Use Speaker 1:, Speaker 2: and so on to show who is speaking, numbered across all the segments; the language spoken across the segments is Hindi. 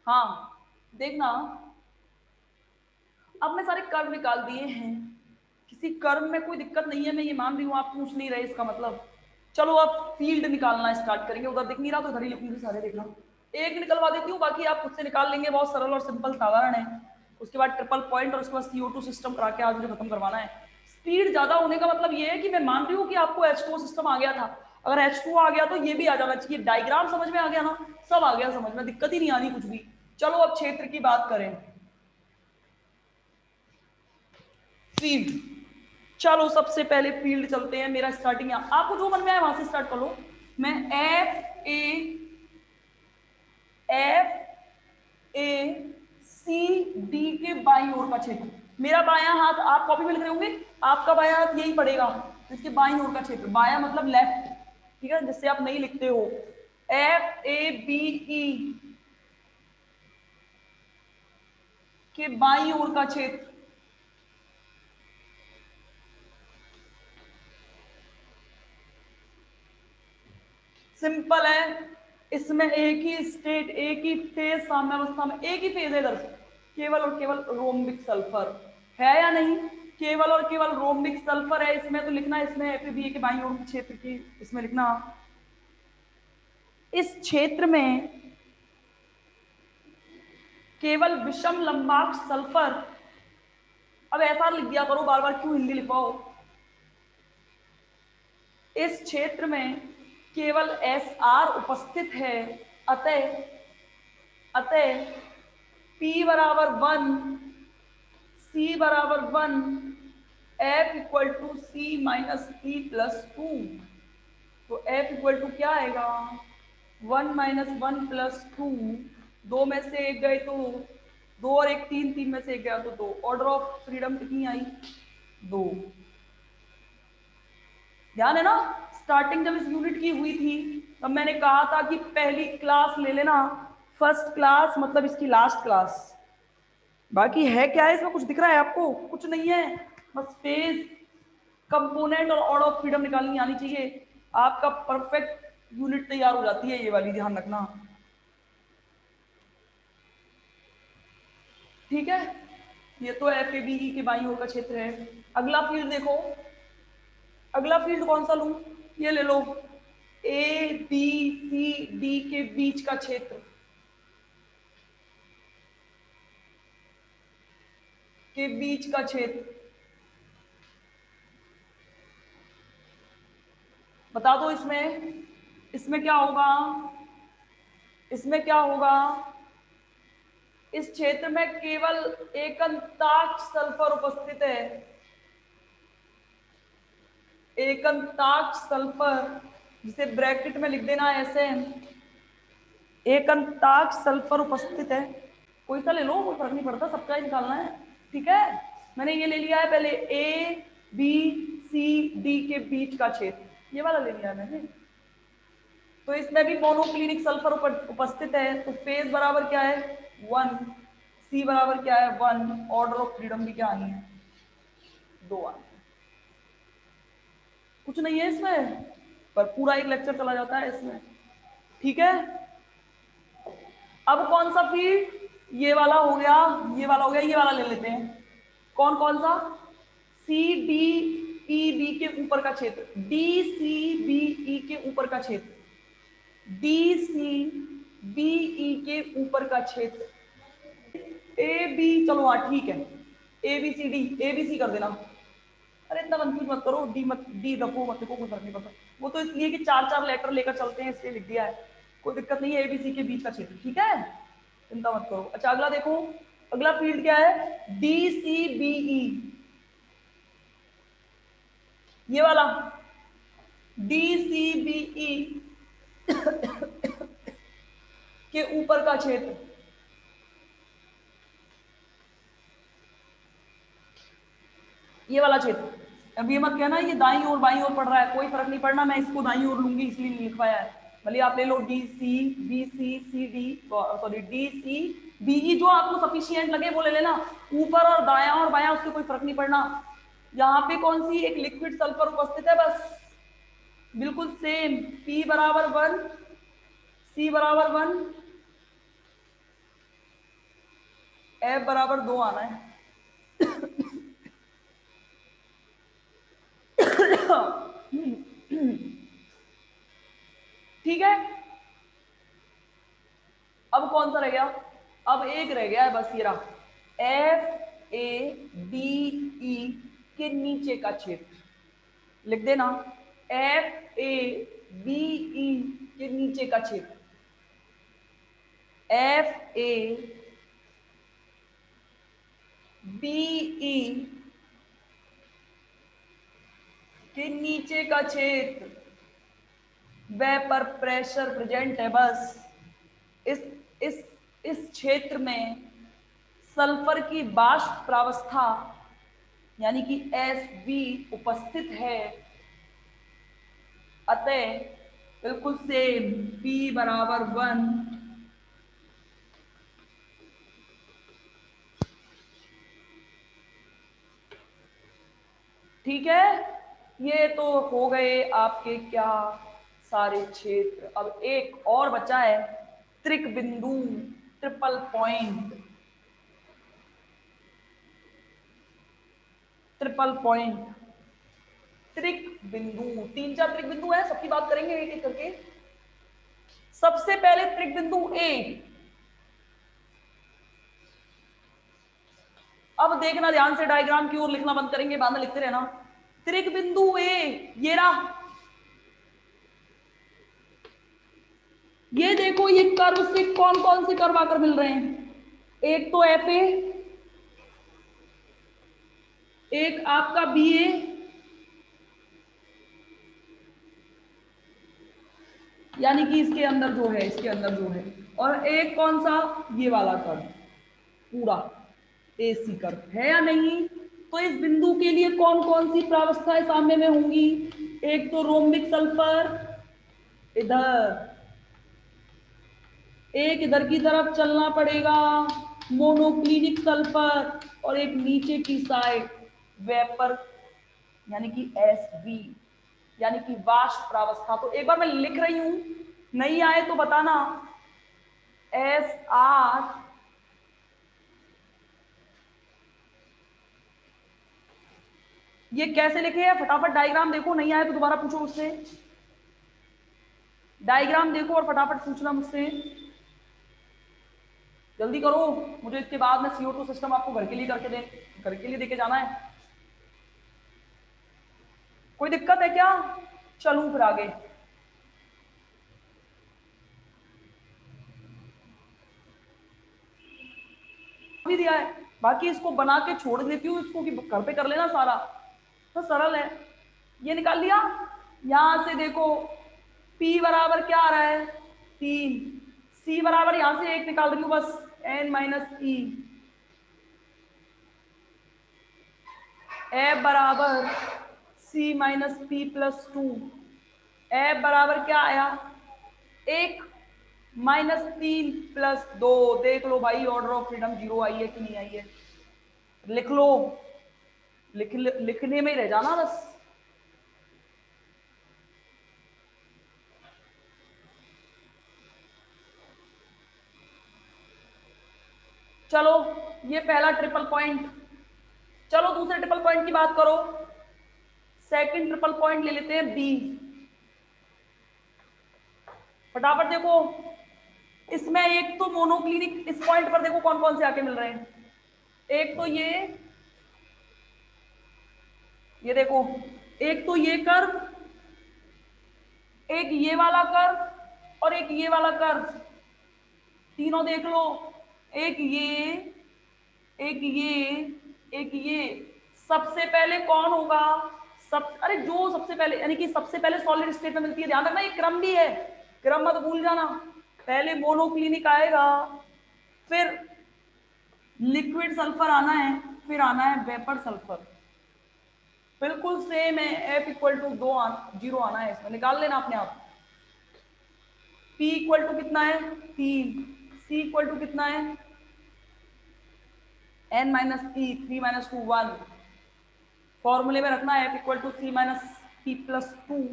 Speaker 1: हाँ देखना, अब मैं सारे कर्व निकाल दिए हैं, किसी कर्व में कोई दिक्कत नहीं है, मैं ये मान रही हूँ, आप पूछ नहीं रहे इसका मतलब। चलो अब फील्ड निकालना स्टार्ट करेंगे, उधर दिख नहीं रहा तो इधर ही लिखूंगी सारे, देखना। एक निकलवा देती हूँ, बाकी आप खुद से निकाल लेंगे, बहुत सरल और सिंपल साधारण है। उसके बाद ट्रिपल पॉइंट और उसके बाद CO2 सिस्टम करा के आज मुझे खत्म करवाना है। स्पीड ज्यादा होने का मतलब ये है कि मैं मान रही हूँ कि आपको H2O सिस्टम आ गया था, अगर H2O आ गया तो ये भी आ जाना चाहिए, डायग्राम समझ में आ गया ना, सब आ गया समझ में, दिक्कत ही नहीं आनी कुछ भी। चलो अब क्षेत्र की बात करें, फील्ड। चलो सबसे पहले फील्ड चलते हैं, मेरा स्टार्टिंग यहाँ, आपको जो मन में आए वहां से स्टार्ट कर लो। मैं FACD के बाईं ओर का क्षेत्र, मेरा बायां हाथ, आप कॉपी में लिख रहे होंगे, आपका बायां हाथ यही पड़ेगा, तो इसके बाईं ओर का क्षेत्र, बायां मतलब लेफ्ट, ठीक है, जिससे आप नहीं लिखते हो। FABE के बाईं ओर का क्षेत्र, सिंपल है, इसमें एक ही स्टेट, एक ही फेज साम्यावस्था में, एक ही फेज है दर्शक, केवल और केवल रोम्बिक सल्फर है या नहीं, केवल और केवल रोम्बिक सल्फर है इसमें, तो लिखना इसमें FABA के बाईं ओर क्षेत्र की, इसमें लिखना इस क्षेत्र में केवल विषम लंबाक्ष सल्फर, अब ऐसा लिख दिया करो, बार बार क्यों हिंदी लिखवाओ, इस क्षेत्र में केवल SR उपस्थित है, अतः अतः P बराबर 1, C बराबर 1, F equal to C minus P plus 2, तो F इक्वल टू क्या आएगा, 1 माइनस 1 प्लस 2, दो में से एक गए तो दो और एक तीन, तीन में से एक गया तो दो, ऑर्डर ऑफ फ्रीडम कितनी आई, दो। ध्यान है ना, स्टार्टिंग जब इस यूनिट की हुई थी तब मैंने कहा था कि पहली क्लास ले लेना, फर्स्ट क्लास मतलब इसकी लास्ट क्लास। बाकी है क्या है इसमें, कुछ दिख रहा है आपको, कुछ नहीं है, बस फेज, कंपोनेंट और ऑर्डर ऑफ फ्रीडम निकालनी आनी चाहिए, आपका परफेक्ट यूनिट तैयार हो जाती है ये वाली, ध्यान रखना, ठीक है। ये तो FABE के बाईं ओर का क्षेत्र है। अगला फील्ड देखो, अगला फील्ड कौन सा लूं, ये ले लो, ABCD के बीच का क्षेत्र, के बीच का क्षेत्र, बता दो इसमें, इसमें क्या होगा, इसमें क्या होगा, इस क्षेत्र में केवल एकंताक्ष सल्फर उपस्थित है, एकंताक्ष सल्फर, जिसे ब्रैकेट में लिख देना SN, एकंताक्ष सल्फर उपस्थित है, कोई सा ले लो, कोई फर्क नहीं पड़ता, सबका ही निकालना है, ठीक है। मैंने ये ले लिया है पहले, ABCD के बीच का क्षेत्र, ये वाला ले लिया मैंने, तो इसमें भी मोनोक्लिनिक सल्फर उपस्थित है, तो फेज बराबर क्या है 1, C बराबर क्या है 1, ऑर्डर ऑफ फ्रीडम भी क्या आनी है, 2 आनी है। कुछ नहीं है इसमें, पर पूरा एक लेक्चर चला जाता है इसमें, ठीक है। अब कौन सा फील्ड, ये वाला हो गया, ये वाला हो गया, ये वाला ले लेते हैं, कौन कौन सा, CDEB के ऊपर का क्षेत्र, DCBE के ऊपर का क्षेत्र, DCBE के ऊपर का क्षेत्र, AB, चलो हाँ ठीक है, ABCD, ABC कर देना, अरे इतना कंफ्यूज मत करो, डी मत, डी रखो मत लिखो, कोई फर्क नहीं पड़ता, वो तो इसलिए कि चार चार लेटर लेकर चलते हैं इसलिए लिख दिया है, कोई दिक्कत नहीं है, ABC के बीच का क्षेत्र, ठीक है, चिंता मत करो। अच्छा अगला देखो, अगला फील्ड क्या है, DCBE, ये वाला DCBE के ऊपर का क्षेत्र, ये वाला क्षेत्र, अब ये मत कहना ये दाईं ओर बाईं ओर पड़ रहा है, कोई फर्क नहीं पड़ना, मैं इसको दाईं ओर लूंगी इसलिए लिखवाया है, भले आप ले लो DCBCCD, सॉरी DCBE, जो आपको सफिशियंट लगे वो ले लेना, ऊपर और दायां और बायां उससे कोई फर्क नहीं पड़ना, यहाँ पे कौन सी एक लिक्विड सल्फर उपस्थित है, बस बिल्कुल सेम, P बराबर 1, C बराबर 1, F बराबर 2 आना है। ठीक है, अब कौन सा रह गया? अब एक रह गया है बस, ये रहा एफ ए बी ई के नीचे का क्षेत्र। लिख देना, एफ ए बी ई के नीचे का क्षेत्र। एफ ए बी ई के नीचे का क्षेत्र, वह पर प्रेशर प्रेजेंट है। बस इस इस इस क्षेत्र में सल्फर की वाष्प प्रावस्था यानी कि Sv उपस्थित है। अतः बिल्कुल सेम P बराबर 1, ठीक है। ये तो हो गए आपके क्या सारे क्षेत्र। अब एक और बचा है त्रिक बिंदु, ट्रिपल पॉइंट। ट्रिपल पॉइंट त्रिक बिंदु, 3-4 त्रिक बिंदु है, सबकी बात करेंगे एक एक करके। सबसे पहले त्रिक बिंदु ए। अब देखना ध्यान से, डायग्राम की ओर लिखना बंद करेंगे, बाद में लिखते रहना। त्रिक बिंदु ए ये रहा। ये देखो, ये कर्व से कौन कौन से कर्व आकर मिल रहे हैं? एक तो एफ ए, एक आपका बी ए, यानी कि इसके अंदर जो है, इसके अंदर जो है, और एक कौन सा, ये वाला कर्व पूरा एसी कर्व है या नहीं। तो इस बिंदु के लिए कौन कौन सी प्रावस्थाएं सामने में होंगी? एक तो रोम्बिक सल्फर इधर, एक इधर की तरफ चलना पड़ेगा मोनोक्लिनिक सल्फर, और एक नीचे की साइड वेपर यानी कि Sv यानी कि वाष्प प्रावस्था। तो एक बार मैं लिख रही हूं, नहीं आए तो बताना। Sr ये कैसे लिखे हैं? फटाफट डायग्राम देखो, नहीं आए तो दोबारा पूछो मुझसे। डायग्राम देखो और फटाफट पूछना मुझसे, जल्दी करो। मुझे इसके बाद में CO2 सिस्टम आपको घर के लिए देके जाना है। कोई दिक्कत है क्या? चलूं फिर आगे। भी दिया है, बाकी इसको बना के छोड़ देती हूँ, इसको कि घर पे कर लेना सारा, तो सरल है। ये निकाल लिया। यहां से देखो P बराबर क्या आ रहा है? 3। C बराबर यहां से 1 निकाल रही हूँ बस, N-E। F बराबर C minus P plus 2। F बराबर क्या आया? 1 माइनस 3 प्लस 2। देख लो भाई, ऑर्डर ऑफ फ्रीडम 0 आई है कि नहीं आई है? लिख लो, लिखने में ही रह जाना बस। चलो, ये पहला ट्रिपल पॉइंट। चलो दूसरे ट्रिपल पॉइंट की बात करो। सेकंड ट्रिपल पॉइंट ले लेते हैं बी। फटाफट देखो, इसमें एक तो मोनोक्लिनिक, इस पॉइंट पर देखो कौन कौन से आके मिल रहे हैं। एक तो ये देखो, एक तो ये कर्व, एक ये वाला कर्व, और एक ये वाला कर्व। तीनों देख लो, एक ये, एक ये, एक ये। सबसे पहले कौन होगा? अरे जो सबसे पहले, यानी कि सबसे पहले सॉलिड स्टेट में मिलती है। ध्यान रखना, ये क्रम भी है, क्रम मत भूल जाना। पहले मोनोक्लिनिक आएगा, फिर लिक्विड सल्फर आना है, फिर आना है वेपर सल्फर। बिल्कुल सेम है। F इक्वल टू 0 आना है, इसमें निकाल लेना अपने आप। P इक्वल टू कितना है? 3। C इक्वल टू कितना है? N minus E, 3 minus 2 1। फॉर्मूले में रखना है F equal to C minus P plus 2।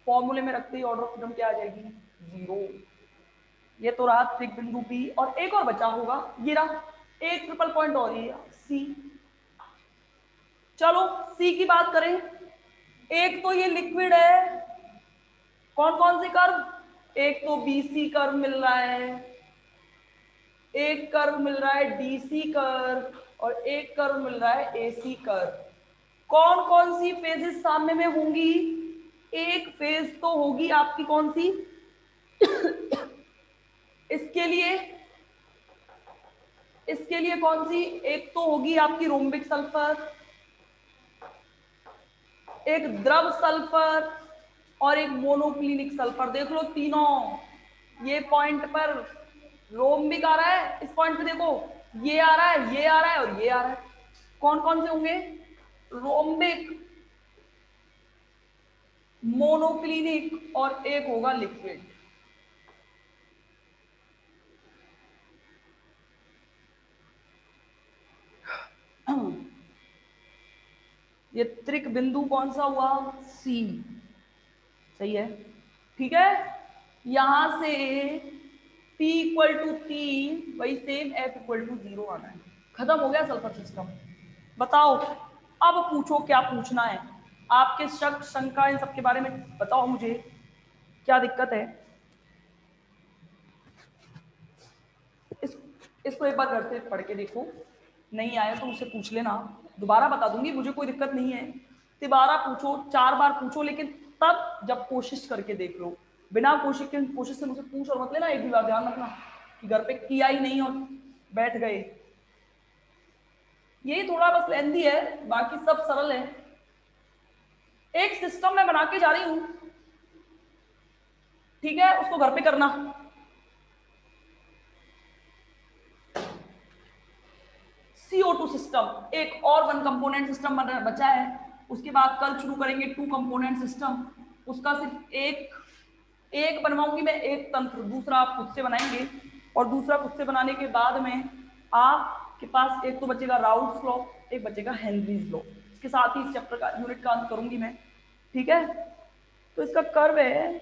Speaker 1: फॉर्मूले में रखते ही ऑर्डर ऑफ फ्रीडम क्या आ जाएगी? 0। ये तो रहा त्रिक बिंदु P, और एक और बचा होगा, ये रहा एक ट्रिपल पॉइंट और ये सी। चलो सी की बात करें, एक तो ये लिक्विड है, कौन कौन से कर्व, एक तो बीसी कर्व मिल रहा है, एक कर्व मिल रहा है डीसी कर्व, और एक कर्व मिल रहा है एसी कर्व। कौन कौन सी फेजेस सामने में होंगी, एक फेज तो होगी आपकी कौन सी इसके लिए, इसके लिए कौन सी, एक तो होगी आपकी रोम्बिक सल्फर, एक द्रव सल्फर, और एक मोनोक्लिनिक सल्फर। देख लो तीनों, ये पॉइंट पर रोम्बिक आ रहा है, इस पॉइंट पे देखो ये आ रहा है, ये आ रहा है, और ये आ रहा है। कौन कौन से होंगे, रोम्बिक, मोनोक्लिनिक, और एक होगा लिक्विड। ये त्रिक बिंदु कौन सा हुआ, सी, सही है। ठीक है, यहां से P इक्वल टू 3, वही सेम F इक्वल टू 0 आना है। खत्म हो गया सल्फर सिस्टम। बताओ अब पूछो क्या पूछना है, आपके शक शंका इन सबके बारे में बताओ मुझे, क्या दिक्कत है। इसको एक बार घर से पढ़ के देखो, नहीं आया तो मुझसे पूछ लेना, दोबारा बता दूंगी, मुझे कोई दिक्कत नहीं है। दोबारा पूछो, 4 बार पूछो, लेकिन तब जब कोशिश करके देख लो, बिना कोशिश से मुझे पूछ और मत लेना एक भी बार, ध्यान रखना कि घर पे किया ही नहीं और बैठ गए। यही थोड़ा बस लेंदी है, बाकी सब सरल है। एक सिस्टम मैं बना के जा रही हूं, ठीक है, उसको घर पे करना। CO2 सिस्टम, एक और 1 कंपोनेंट सिस्टम बचा है, उसके बाद कल शुरू करेंगे 2 कंपोनेंट सिस्टम। उसका सिर्फ एक बनवाऊंगी मैं, एक तंत्र, दूसरा आप खुद से बनाएंगे, और दूसरा खुद से बनाने के बाद में आपके पास एक तो बचेगा राउल्स लॉ, एक बचेगा हेनरीज लॉ। इसके साथ ही इस चैप्टर का यूनिट का अंत करूंगी मैं, ठीक है। तो इसका कर्व है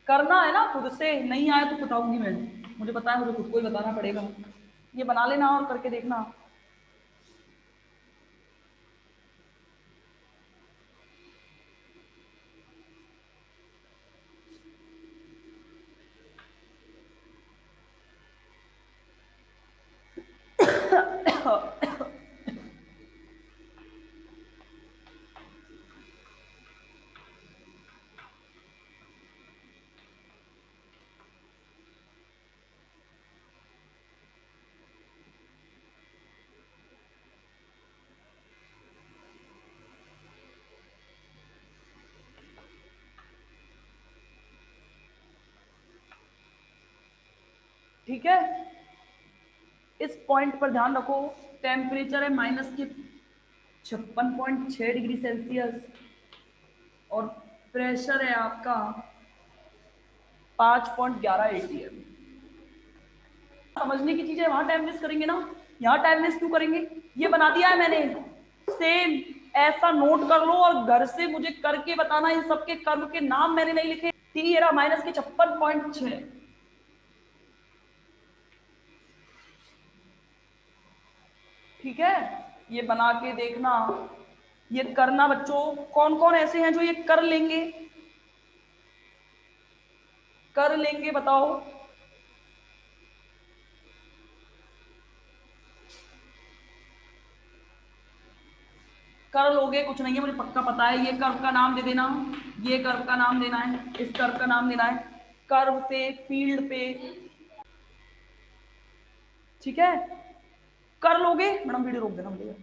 Speaker 1: करना है ना खुद से, नहीं आया तो बताऊंगी मैं, मुझे पता है, मुझे खुद को ही बताना पड़ेगा। ये बना लेना और करके देखना। ठीक है, इस पॉइंट पर ध्यान रखो, टेम्परेचर है -56.6 डिग्री सेल्सियस, और प्रेशर है आपका 5.11 ATM। समझने की चीजें वहां टाइम वेस्ट करेंगे ना, यहाँ टाइम वेस्ट क्यों करेंगे, ये बना दिया है मैंने, सेम ऐसा नोट कर लो और घर से मुझे करके बताना। इन सबके कर्व के नाम मैंने नहीं लिखे, T era -56.6, ठीक है, ये बना के देखना, ये करना बच्चों। कौन कौन ऐसे हैं जो ये कर लेंगे, कर लेंगे बताओ। कर लोगे, कुछ नहीं है, मुझे पक्का पता है। ये कर्व का नाम दे देना, ये कर्व का नाम देना है, इस कर्व का नाम देना है, कर्व पे, फील्ड पे, ठीक है, कर लोगे। मैडम वीडियो रोक देना मुझे।